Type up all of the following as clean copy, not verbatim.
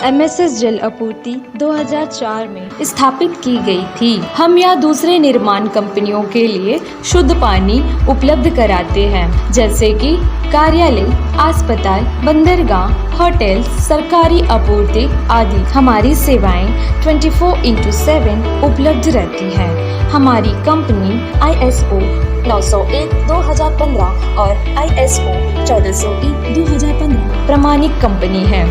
MSS जल आपूर्ति 2004 में स्थापित की गई थी। हम यहाँ दूसरे निर्माण कंपनियों के लिए शुद्ध पानी उपलब्ध कराते हैं, जैसे कि कार्यालय, अस्पताल, बंदरगाह, होटल, सरकारी आपूर्ति आदि। हमारी सेवाएं 24/7 उपलब्ध रहती हैं। हमारी कंपनी ISO 901/2015 और ISO 1401/2015 प्रमाणित कंपनी है।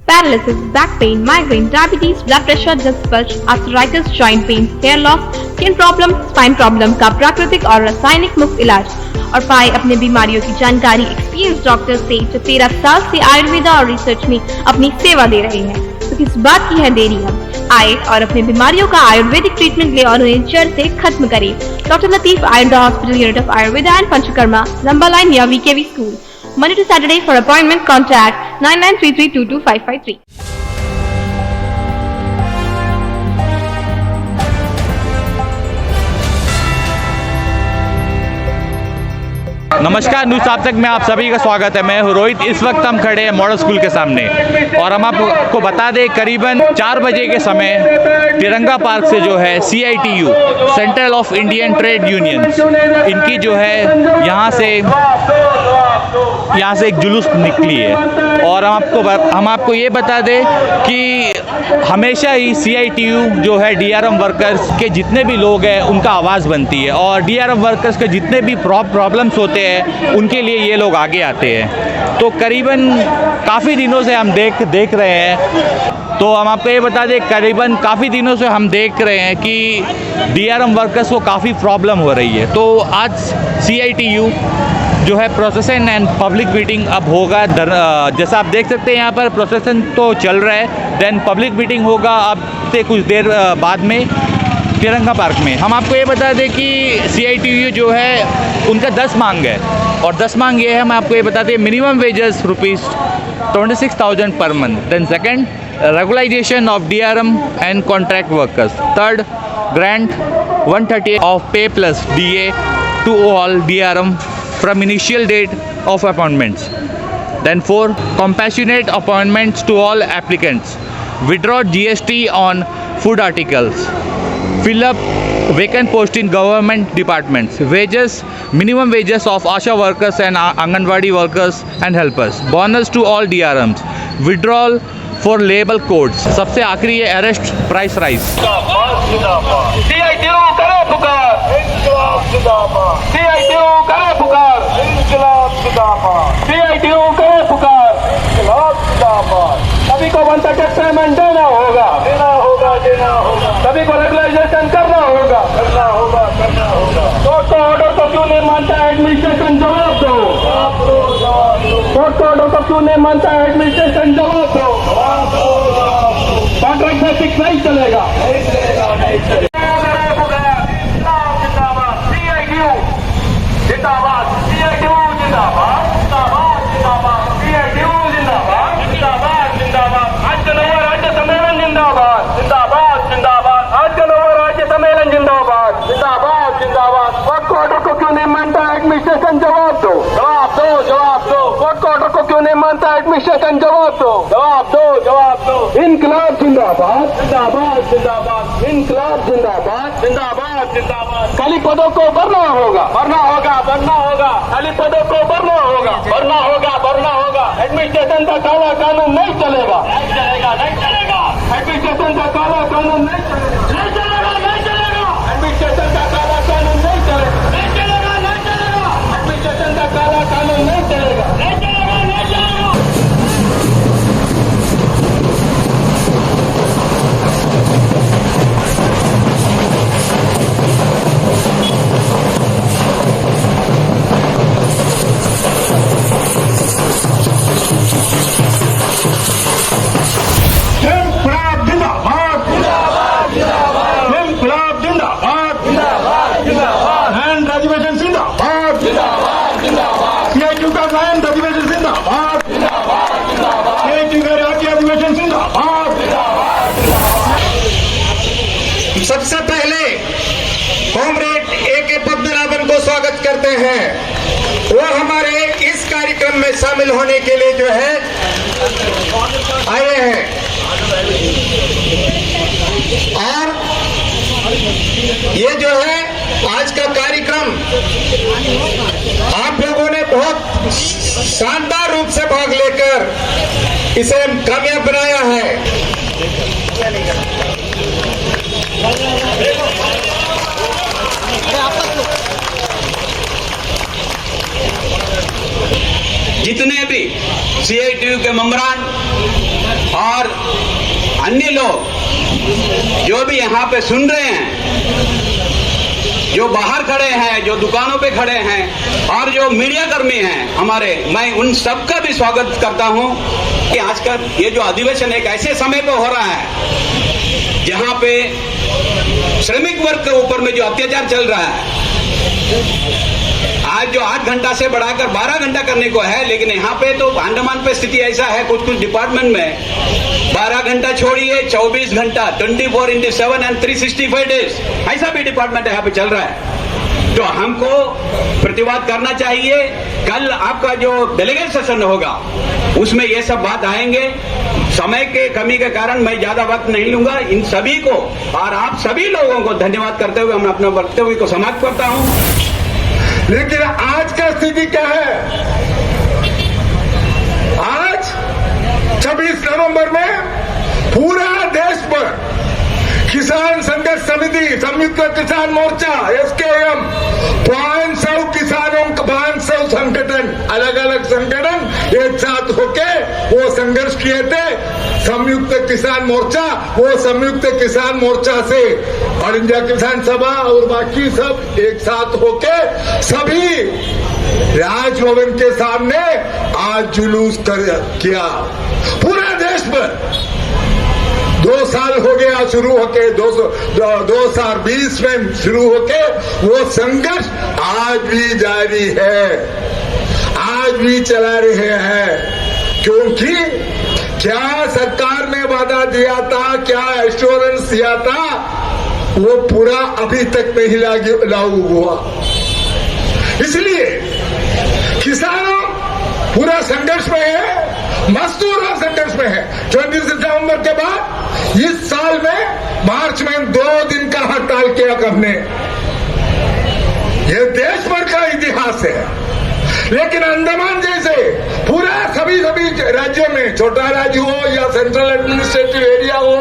Paralysis, back pain, migraine, diabetes, blood pressure, disc bulge, arthritis, joint pain, hair loss, skin problem, spine problem का प्राकृतिक और रासायनिक मुक्त इलाज और पाए अपने बीमारियों की जानकारी एक्सपीरियंस डॉक्टर से जो 13 साल से आयुर्वेदा और रिसर्च में अपनी सेवा दे रहे हैं। तो किस बात की है देरी? अब आए और अपने बीमारियों का आयुर्वेदिक ट्रीटमेंट ले और उन्हें जड़ से खत्म करे। Doctor Latif Ayurveda hospital, unit of Ayurveda and panchakarma, लंबा लाइन या VKV school. Monday to Saturday. For appointment, contact 9933225553. नमस्कार, न्यूज़ आप तक में आप सभी का स्वागत है। मैं हूं रोहित। इस वक्त हम खड़े हैं मॉडल स्कूल के सामने और हम आपको बता दें करीबन 4 बजे के समय तिरंगा पार्क से जो है CITU, central of Indian trade unions, इनकी जो है यहाँ से एक जुलूस निकली है। और हम आपको ये बता दें कि हमेशा ही CITU जो है DRM वर्कर्स के जितने भी लोग हैं उनका आवाज़ बनती है और DRM वर्कर्स के जितने भी प्रॉब्लम्स होते हैं उनके लिए ये लोग आगे आते हैं। तो करीबन काफ़ी दिनों से हम देख रहे हैं। तो हम आपको ये बता दें करीबन काफ़ी दिनों से हम देख रहे हैं कि DRM वर्कर्स को काफ़ी प्रॉब्लम हो रही है। तो आज CITU जो है प्रोसेसन एंड पब्लिक मीटिंग अब होगा। जैसा आप देख सकते हैं यहाँ पर प्रोसेसन तो चल रहा है, देन पब्लिक मीटिंग होगा अब से कुछ देर बाद में तिरंगा पार्क में। हम आपको ये बता दें कि CITU जो है उनका 10 मांग है और 10 मांग ये है, हम आपको ये बता दें मिनिमम वेजेस ₹26,000 पर month, then second regularization of DRM and contract workers, third grant 130 of pay plus DA to all DRM from initial date of appointments. Then 4, compassionate appointments to all applicants. Withdraw GST on food articles. Fill up vacant post in government departments. Wages, minimum wages of ASHA workers and Anganwadi workers and helpers. Bonus to all DRMs. Withdrawal for label codes. सबसे आखिरी है arrest price rise. CITU करे पुकार, इंकलाब जिंदाबाद। CITU करे पुकार, इंकलाब जिंदाबाद। CITU करे पुकार, इंकलाब जिंदाबाद। सभी को 130 पेमेंट देना होगा, देना होगा, देना होगा। सभी को रेगुलाइजेशन करना होगा, करना होगा, करना होगा। कोर्ट का ऑर्डर को क्यों नहीं मानता है एडमिनिस्ट्रेशन? जवाब दो, जवाब दो, जवाब दो। कोर्ट का ऑर्डर को क्यों नहीं मानता है एडमिनिस्ट्रेशन? जवाब दो, जवाब दो, जवाब दो। कॉन्ट्रैक्ट बेसिक्स नहीं चलेगा, नहीं चलेगा, नहीं चलेगा। जिंदाबाद CITU जिंदाबाद, जिंदाबाद, जिंदाबाद CITU जिंदाबाद, जिंदाबाद, जिंदाबाद। आज के नव राज्य सम्मेलन जिंदाबाद, जिंदाबाद, जिंदाबाद। आज के नव राज्य सम्मेलन जिंदाबाद, जिंदाबाद, जिंदाबाद। कोर्ट ऑर्डर को क्यों नहीं मानता एडमिनिस्ट्रेशन? जवाब दो, जवाब दो, जवाब दो। कोर्ट ऑर्डर को क्यों नहीं मानता एडमिनिस्ट्रेशन? जवाब दो, जवाब दो, जवाब दो। इनकलाब जिंदाबाद, जिंदाबाद, जिंदाबाद। इनकलाब जिंदाबाद, जिंदाबाद, जिंदाबाद। खाली पदों को भरना होगा, भरना होगा, भरना होगा। खाली पदों को भरना होगा, भरना होगा, भरना होगा। एडमिनिस्ट्रेशन का काला कानून नहीं चलेगा, नहीं चलेगा, नहीं चलेगा। एडमिनिस्ट्रेशन का काला कानून नहीं चलेगा, नहीं चलेगा, नहीं चलेगा। एडमिनिस्ट्रेशन का काला कानून नहीं चलेगा, नहीं चलेगा, नहीं चलेगा। एडमिनिस्ट्रेशन का काला कानून नहीं चलेगा, नहीं चलेगा, नहीं चलेगा। We'll be right back. सबसे पहले कॉमरेड A.K. पद्मनाभन को स्वागत करते हैं। वो हमारे इस कार्यक्रम में शामिल होने के लिए जो है आए हैं और ये जो है आज का कार्यक्रम आप लोगों ने बहुत शानदार रूप से भाग लेकर इसे कामयाब बनाया है। जितने भी CITU के मेंबरान और अन्य लोग जो भी यहाँ पे सुन रहे हैं, जो बाहर खड़े हैं, जो दुकानों पे खड़े हैं और जो मीडिया कर्मी हैं हमारे, मैं उन सबका भी स्वागत करता हूं कि आज का ये जो अधिवेशन एक ऐसे समय पे हो रहा है जहां पे श्रमिक वर्ग के ऊपर में जो अत्याचार चल रहा है। आज जो 8 घंटा से बढ़ाकर 12 घंटा करने को है, लेकिन यहाँ पे तो अंडमान पे स्थिति ऐसा है, कुछ कुछ डिपार्टमेंट में 12 घंटा छोड़िए 24 घंटा 24/7 एंड 365 डेज ऐसा भी डिपार्टमेंट यहाँ पे चल रहा है। तो हमको प्रतिवाद करना चाहिए। कल आपका जो डेलीगेट सेशन होगा उसमें ये सब बात आएंगे। समय के कमी के कारण मैं ज्यादा वक्त नहीं लूंगा। इन सभी को और आप सभी लोगों को धन्यवाद करते हुए मैं अपना वक्तव्य को समाप्त करता हूं। लेकिन आज का स्थिति क्या है? आज 26 नवंबर में पूरा देश पर किसान संघर्ष समिति, संयुक्त किसान मोर्चा, SKM, 500 किसानों का 500 संगठन, अलग अलग संगठन एक साथ होके वो संघर्ष किए थे। संयुक्त किसान मोर्चा, वो संयुक्त किसान मोर्चा से ऑल इंडिया किसान सभा और बाकी सब एक साथ होके सभी राजभवन के सामने आज जुलूस किया पूरा देश पर। 2 साल हो गया शुरू होके, 2020 में शुरू होके वो संघर्ष आज भी जारी है, आज भी चला रहे हैं। क्योंकि क्या सरकार ने वादा दिया था, क्या एश्योरेंस दिया था, वो पूरा अभी तक नहीं लागू हुआ। इसलिए किसानों पूरा संघर्ष में है, मजदूर संघर्ष में है। 26 नवंबर के बाद इस साल में मार्च में 2 दिन का हड़ताल किया हमने। ये देश भर का इतिहास है। लेकिन अंडमान जैसे पूरा सभी राज्यों में, छोटा राज्य हो या सेंट्रल एडमिनिस्ट्रेटिव एरिया हो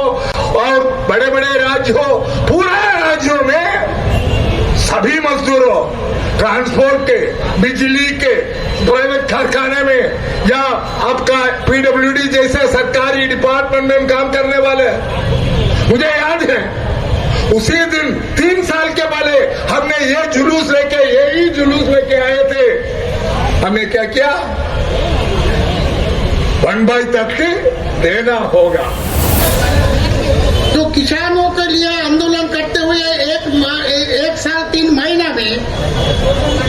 और बड़े बड़े राज्य हो, पूरा राज्यों में सभी मजदूरों, ट्रांसपोर्ट के, बिजली के, प्राइवेट कारखाने में या आपका PWD जैसे सरकारी डिपार्टमेंट में काम करने वाले, मुझे याद है उसी दिन 3 साल के पहले हमने ये जुलूस लेके, यही जुलूस लेके आए थे। हमने क्या किया? 1/30 देना होगा। तो किसानों के लिए आंदोलन करते हुए 1 साल 3 महीना में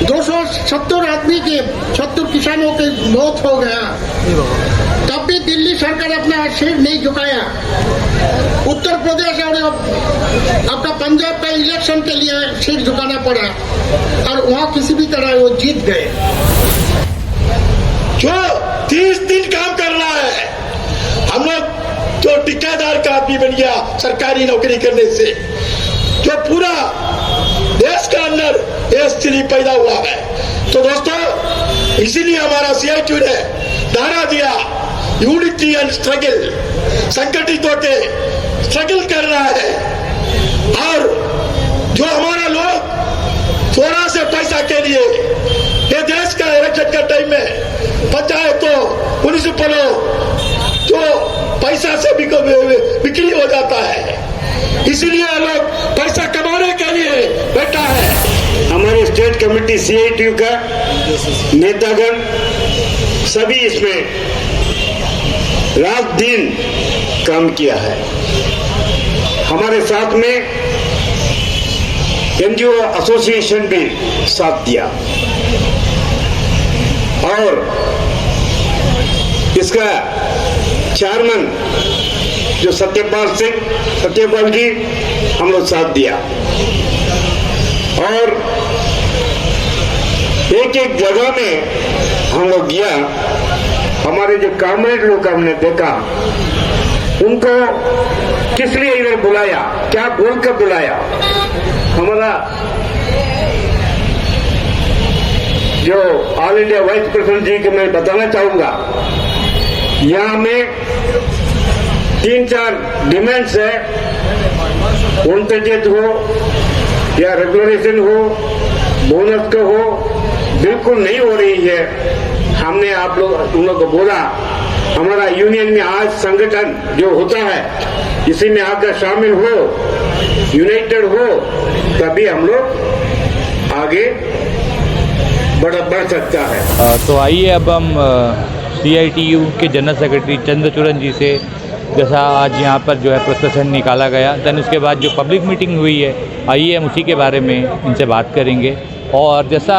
270 आदमी के, 70 किसानों की मौत हो गया। तब भी दिल्ली सरकार अपना सिर नहीं झुकाया। उत्तर प्रदेश और आपका पंजाब का इलेक्शन के लिए सिर झुकाना पड़ा और वहाँ किसी भी तरह वो जीत गए। जो 30 दिन काम कर रहा है, हम लोग जो ठेकेदार का आदमी बन गया सरकारी नौकरी करने से, जो पूरा देश के अंदर ये स्थिति पैदा हुआ है। तो दोस्तों, इसीलिए हमारा CITU ने नारा दिया, यूनिटी एंड स्ट्रगल, संगठित होके स्ट्रगल कर रहा है। और जो हमारा लोग थोड़ा से पैसा के लिए ये देश का इलेक्शन का टाइम में पंचायत तो म्युनिसिपल तो पैसा से बिक्री हो जाता है। इसीलिए लोग पैसा कमाने के लिए बैठा है। हमारे स्टेट कमेटी CITU का नेतागण सभी इसमें रात दिन काम किया है। हमारे साथ में NGO एसोसिएशन भी साथ दिया और इसका चेयरमैन जो सत्यपाल जी हम लोग साथ दिया। और एक एक जगह में हम लोग गया, हमारे जो कामरेड लोग हमने देखा, उनको किस लिए इधर बुलाया, क्या बोलकर बुलाया। हमारा जो ऑल इंडिया वाइस प्रेसिडेंट जी को मैं बताना चाहूंगा, यहाँ में 3-4 डिमांड्स है, 138 हो या रेगुलरेशन हो, बोनस का हो, बिल्कुल नहीं हो रही है। हमने आप लोग उन लोग को बोला, हमारा यूनियन में आज संगठन जो होता है इसी में आकर शामिल हो, यूनाइटेड हो, तभी हम लोग आगे बढ़ सकता है। तो आइए अब हम CITU के जनरल सेक्रेटरी चंद्रचूड़न जी से, जैसा आज यहाँ पर जो है प्रोसेसन निकाला गया, देन उसके बाद जो पब्लिक मीटिंग हुई है, आइए हम उसी के बारे में इनसे बात करेंगे। और जैसा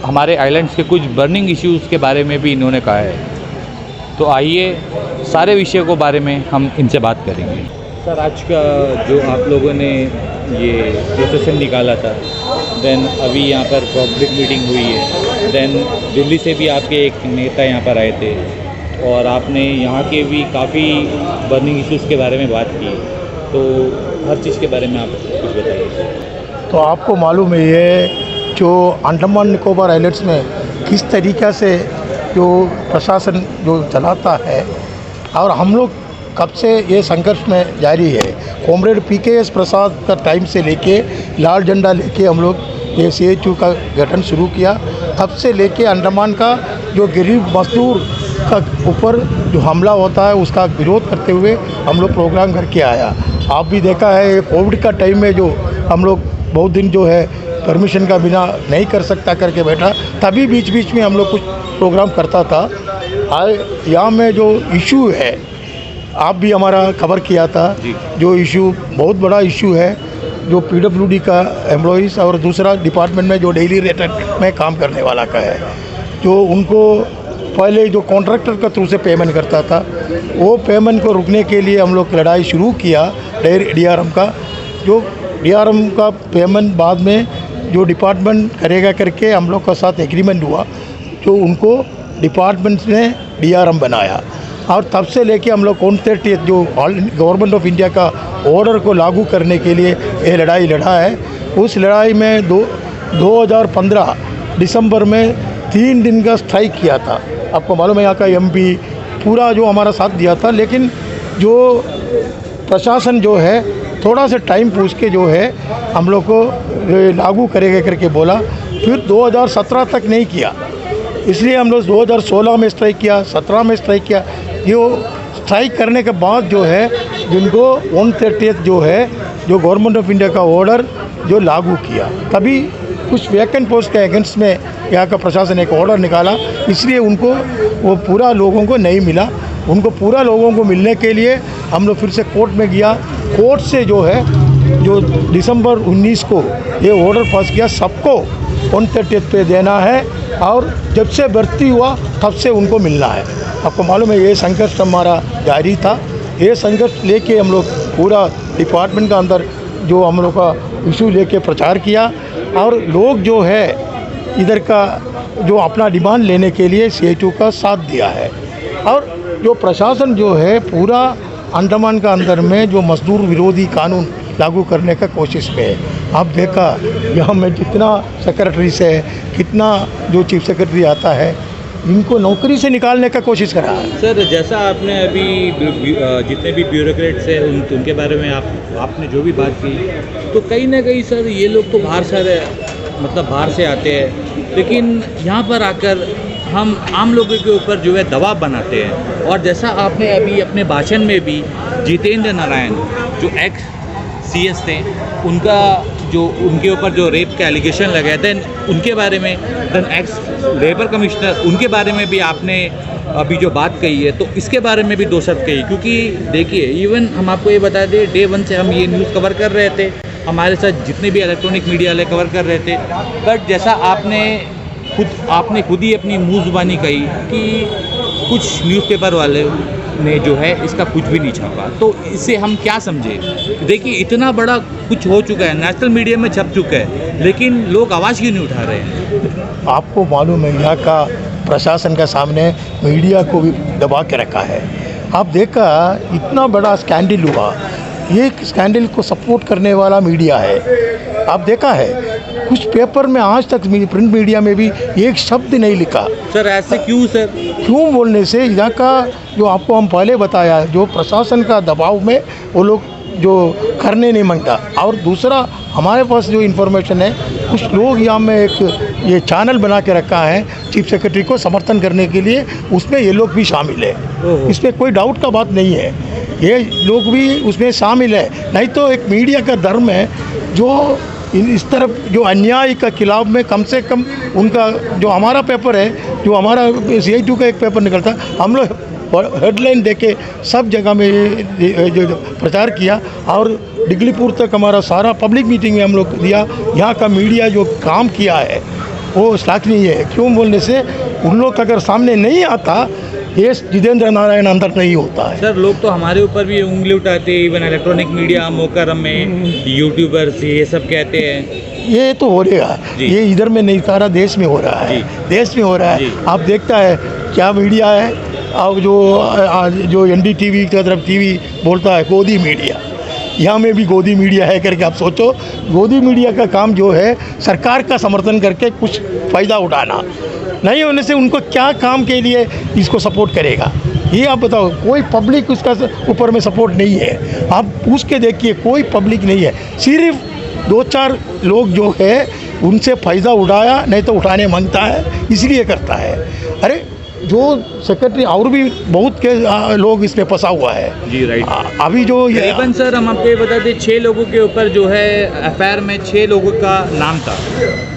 हमारे आइलैंड्स के कुछ बर्निंग इश्यूज़ के बारे में भी इन्होंने कहा है, तो आइए सारे विषयों को बारे में हम इनसे बात करेंगे। सर, आज का जो आप लोगों ने ये प्रोसेसन निकाला था, देन अभी यहाँ पर पब्लिक मीटिंग हुई है, देन दिल्ली से भी आपके एक नेता यहाँ पर आए थे और आपने यहाँ के भी काफ़ी बर्निंग इश्यूज़ के बारे में बात की, तो हर चीज़ के बारे में आप कुछ बताइए। तो आपको मालूम है ये जो अंडमान निकोबार आइलैंड्स में किस तरीक़े से जो प्रशासन जो चलाता है, और हम लोग कब से ये संघर्ष में जारी है। कॉमरेड PKS प्रसाद का टाइम से लेके लाल झंडा लेके हम लोग ये CITU का गठन शुरू किया। तब से लेके अंडमान का जो गरीब मजदूर का ऊपर जो हमला होता है उसका विरोध करते हुए हम लोग प्रोग्राम करके आया। आप भी देखा है कोविड का टाइम में जो हम लोग बहुत दिन जो है परमिशन का बिना नहीं कर सकता करके बैठा, तभी बीच बीच में हम लोग कुछ प्रोग्राम करता था। यहाँ में जो इशू है, आप भी हमारा कवर किया था, जो इशू बहुत बड़ा इशू है, जो PWD का एम्प्लॉइज़ और दूसरा डिपार्टमेंट में जो डेली रेटेड में काम करने वाला का है, जो उनको पहले जो कॉन्ट्रैक्टर के थ्रू से पेमेंट करता था, वो पेमेंट को रुकने के लिए हम लोग लड़ाई शुरू किया DRM का। जो DRM का पेमेंट बाद में जो डिपार्टमेंट करेगा करके हम लोग का साथ एग्रीमेंट हुआ, जो उनको डिपार्टमेंट ने DRM बनाया। और तब से लेके हम लोग 130 जो गवर्नमेंट ऑफ इंडिया का ऑर्डर को लागू करने के लिए ये लड़ाई लड़ा है। उस लड़ाई में 2015 दिसंबर में 3 दिन का स्ट्राइक किया था। आपको मालूम है यहाँ का MP पूरा जो हमारा साथ दिया था, लेकिन जो प्रशासन जो है थोड़ा सा टाइम पूछ के जो है हम लोग को लागू करेगा करके बोला। फिर 2017 तक नहीं किया, इसलिए हम लोग 2016 में स्ट्राइक किया, 17 में स्ट्राइक किया। जो स्ट्राइक करने के बाद जो है जिनको 130 जो है जो गवर्नमेंट ऑफ इंडिया का ऑर्डर जो लागू किया, तभी कुछ वैकेंट पोस्ट के अगेंस्ट में यहाँ का प्रशासन एक ऑर्डर निकाला, इसलिए उनको वो पूरा लोगों को नहीं मिला। उनको पूरा लोगों को मिलने के लिए हम लोग फिर से कोर्ट में गया। कोर्ट से जो है जो दिसंबर 19 को ये ऑर्डर पास किया, सबको 130 पे देना है, और जब से भर्ती हुआ तब से उनको मिलना है। आपको मालूम है ये संघर्ष हमारा जारी था। ये संघर्ष लेके हम लोग पूरा डिपार्टमेंट का अंदर जो हम लोग का इशू लेके प्रचार किया, और लोग जो है इधर का जो अपना डिमांड लेने के लिए CITU का साथ दिया है। और जो प्रशासन जो है पूरा अंडमान का अंदर में जो मजदूर विरोधी कानून लागू करने का कोशिश में है। आप देखा यहाँ में जितना सेक्रेटरी से कितना जो चीफ सेक्रेटरी आता है, इनको नौकरी से निकालने का कोशिश करा है। सर, जैसा आपने अभी जितने भी ब्यूरोक्रेट्स हैं उनके बारे में आपने जो भी बात की, तो कहीं ना कहीं सर ये लोग तो बाहर से आते हैं, लेकिन यहाँ पर आकर हम आम लोगों के ऊपर जो है दबाव बनाते हैं। और जैसा आपने अभी अपने भाषण में भी जितेंद्र नारायण जो CS थे, उनके ऊपर जो रेप के एलिगेशन लगे, देन उनके बारे में, देन लेबर कमिश्नर उनके बारे में भी आपने अभी जो बात कही है, तो इसके बारे में भी 2 शब्द कही। क्योंकि देखिए, इवन हम आपको ये बता दें, डे 1 से हम ये न्यूज़ कवर कर रहे थे, हमारे साथ जितने भी इलेक्ट्रॉनिक मीडिया वाले कवर कर रहे थे, बट जैसा आपने खुद ही अपनी मुँह ज़ुबानी कही कि कुछ न्यूज़पेपर वाले ने जो है इसका कुछ भी नहीं छापा। तो इससे हम क्या समझे? देखिए इतना बड़ा कुछ हो चुका है, नेशनल मीडिया में छप चुका है, लेकिन लोग आवाज़ क्यों नहीं उठा रहे हैं? आपको मालूम है यहाँ का प्रशासन का सामने मीडिया को भी दबा के रखा है। आप देखा इतना बड़ा स्कैंडल हुआ, ये स्कैंडल को सपोर्ट करने वाला मीडिया है। आप देखा है कुछ पेपर में आज तक प्रिंट मीडिया में भी एक शब्द नहीं लिखा। सर ऐसे क्यों सर? क्यों बोलने से यहाँ का जो आपको हम पहले बताया, जो प्रशासन का दबाव में वो लोग जो करने नहीं मांगता। और दूसरा हमारे पास जो इन्फॉर्मेशन है, कुछ लोग यहाँ में एक ये चैनल बना के रखा है चीफ सेक्रेटरी को समर्थन करने के लिए, उसमें ये लोग भी शामिल है। इसमें कोई डाउट का बात नहीं है, ये लोग भी उसमें शामिल है। नहीं तो एक मीडिया का धर्म है जो इस तरफ जो अन्याय का खिलाफ में कम से कम उनका जो हमारा पेपर है, जो हमारा CI2 का एक पेपर निकलता, हम लोग हेडलाइन देके सब जगह में जो प्रचार किया और डिगलीपुर तक हमारा सारा पब्लिक मीटिंग में हम लोग दिया। यहाँ का मीडिया जो काम किया है वो श्लाघनीय है। क्यों बोलने से उन लोग अगर सामने नहीं आता, ये जितेंद्र नारायण अंदर नहीं होता है। सर लोग तो हमारे ऊपर भी उंगली उठाते हैं, इवन इलेक्ट्रॉनिक मीडिया मोकरम में यूट्यूबर्स ये सब कहते हैं। ये तो हो रहा है, ये इधर में नहीं, सारा देश में हो रहा है, देश में हो रहा है। आप देखता है क्या मीडिया है, अब जो NDTV की तरफ TV बोलता है गोदी मीडिया, यहाँ में भी गोदी मीडिया है करके आप सोचो। गोदी मीडिया का काम जो है सरकार का समर्थन करके कुछ फ़ायदा उठाना, नहीं होने से उनको क्या काम के लिए इसको सपोर्ट करेगा, ये आप बताओ। कोई पब्लिक उसका ऊपर में सपोर्ट नहीं है। आप पूछ के देखिए, कोई पब्लिक नहीं है, सिर्फ 2-4 लोग जो है उनसे फ़ायदा उठाया, नहीं तो उठाने मांगता है, इसलिए करता है। अरे जो सेक्रेटरी और भी बहुत के लोग इसमें फंसा हुआ है। जी राइट। अभी जो करीबन सर हम आपको ये बता दें 6 लोगों के ऊपर जो है FIR में 6 लोगों का नाम था,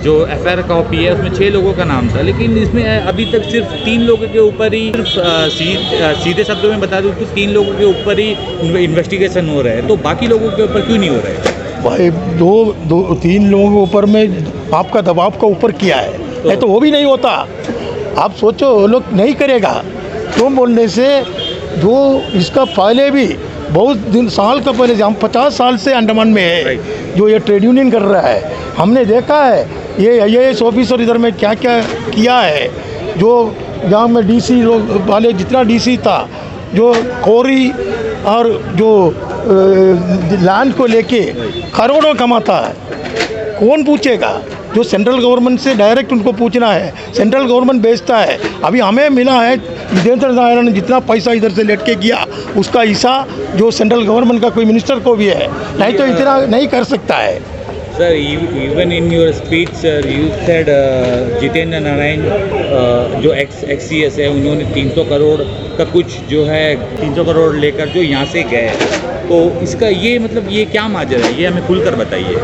जो FIR कॉपी है उसमें 6 लोगों का नाम था, लेकिन इसमें अभी तक सिर्फ 3 लोगों के ऊपर ही, सीधे शब्दों में बता दूँ तो 3 लोगों के ऊपर ही इन्वेस्टिगेशन हो रहा है। तो बाकी लोगों के ऊपर क्यों नहीं हो रहा है? भाई 2-3 लोगों के ऊपर में आपका दबाव का ऊपर किया है, नहीं तो वो भी नहीं होता। आप सोचो वो लोग नहीं करेगा। क्यों बोलने से जो इसका पहले भी बहुत दिन साल का पहले, हम 50 साल से अंडमान में है जो ये ट्रेड यूनियन कर रहा है, हमने देखा है ये IAS ऑफिसर इधर में क्या क्या किया है। जो यहाँ में DC लोग वाले जितना DC था, जो कोरी और जो लैंड को लेके करोड़ों कमाता है, कौन पूछेगा? जो सेंट्रल गवर्नमेंट से डायरेक्ट उनको पूछना है, सेंट्रल गवर्नमेंट बेचता है। अभी हमें मिला है जितेंद्र नारायण ने जितना पैसा इधर से लेट के किया उसका हिस्सा जो सेंट्रल गवर्नमेंट का कोई मिनिस्टर को भी है, नहीं तो इतना नहीं कर सकता है। Sir, even in your speech, sir, you said Jitendra Narayan जो XCS है, उन्होंने 300 करोड़ का कुछ जो है 300 करोड़ लेकर जो यहाँ से गए, तो इसका ये मतलब ये क्या माजरा है, ये हमें खुलकर बताइए।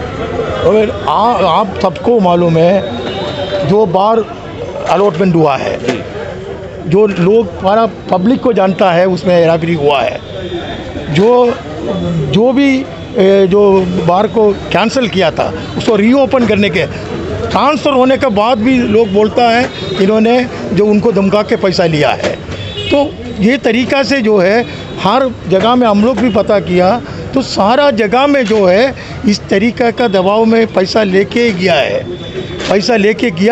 और आप सबको मालूम है जो बार अलॉटमेंट हुआ है, जो लोग हमारा पब्लिक को जानता है, उसमें हेराफेरी हुआ है। जो भी जो बार को कैंसिल किया था उसको रीओपन करने के ट्रांसफ़र होने के बाद भी लोग बोलता है इन्होंने जो उनको धमका के पैसा लिया है। तो ये तरीक़ा से जो है हर जगह में हम लोग भी पता किया, तो सारा जगह में जो है इस तरीक़ा का दबाव में पैसा लेके गया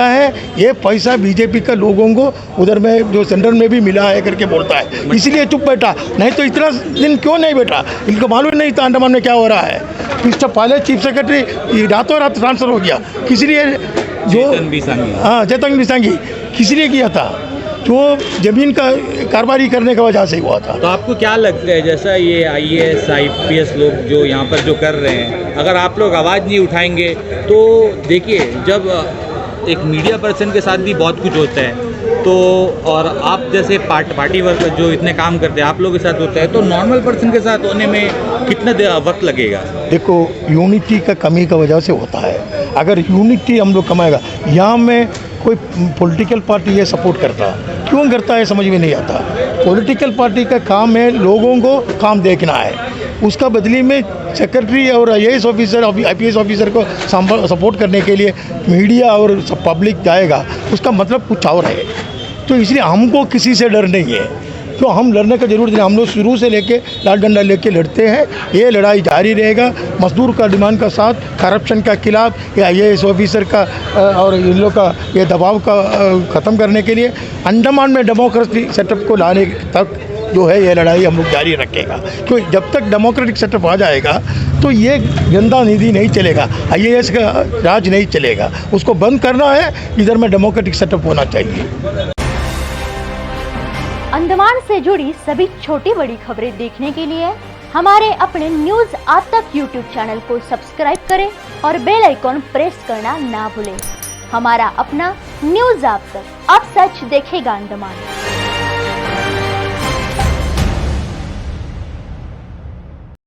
है, ये पैसा बीजेपी का लोगों को उधर में जो सेंट्रल में भी मिला है करके बोलता है, इसलिए चुप बैठा। नहीं तो इतना दिन क्यों नहीं बैठा? इनको मालूम नहीं था अंडमान में क्या हो रहा है। इससे पहले चीफ सेक्रेटरी रातों रात ट्रांसफ़र हो गया, किस लिए? जो चेतन बिसांगी किस लिए किया था? जो ज़मीन का कारोबारी करने की वजह से ही हुआ था। तो आपको क्या लगता है, जैसा ये IAS IPS लोग जो यहाँ पर जो कर रहे हैं, अगर आप लोग आवाज़ नहीं उठाएंगे तो देखिए जब एक मीडिया पर्सन के साथ भी बहुत कुछ होता है, तो और आप जैसे पार्टी वर्कर जो इतने काम करते हैं आप लोगों के साथ होता है, तो नॉर्मल पर्सन के साथ होने में कितना वक्त लगेगा? देखो यूनिटी का कमी की वजह से होता है। अगर यूनिटी हम लोग कमाएगा, यहाँ में कोई पॉलिटिकल पार्टी ये सपोर्ट करता, क्यों करता है समझ में नहीं आता। पॉलिटिकल पार्टी का काम है लोगों को काम देखना है, उसका बदली में सेक्रेटरी और IAS ऑफिसर IPS ऑफिसर को सपोर्ट करने के लिए मीडिया और सब पब्लिक जाएगा, उसका मतलब कुछ और है। तो इसलिए हमको किसी से डर नहीं है, तो हम लड़ने का जरूरत नहीं। हम लोग शुरू से लेके लाल डंडा लेके लड़ते हैं, ये लड़ाई जारी रहेगा। मजदूर का डिमांड का साथ, करप्शन का खिलाफ, या IAS ऑफिसर का और इन लोग का ये दबाव का ख़त्म करने के लिए अंडमान में डेमोक्रेसी सेटअप को लाने तक जो है ये लड़ाई हम लोग जारी रखेगा। तो जब तक डेमोक्रेटिक सेटअप आ जाएगा तो ये गंदा निधि नहीं चलेगा, IAS का राज नहीं चलेगा, उसको बंद करना है। इधर में डेमोक्रेटिक सेटअप होना चाहिए। अंडमान से जुड़ी सभी छोटी बड़ी खबरें देखने के लिए हमारे अपने न्यूज आज तक यूट्यूब चैनल को सब्सक्राइब करें और बेल आइकॉन प्रेस करना ना भूलें। हमारा अपना न्यूज आज तक, अब सच देखेगा अंडमान।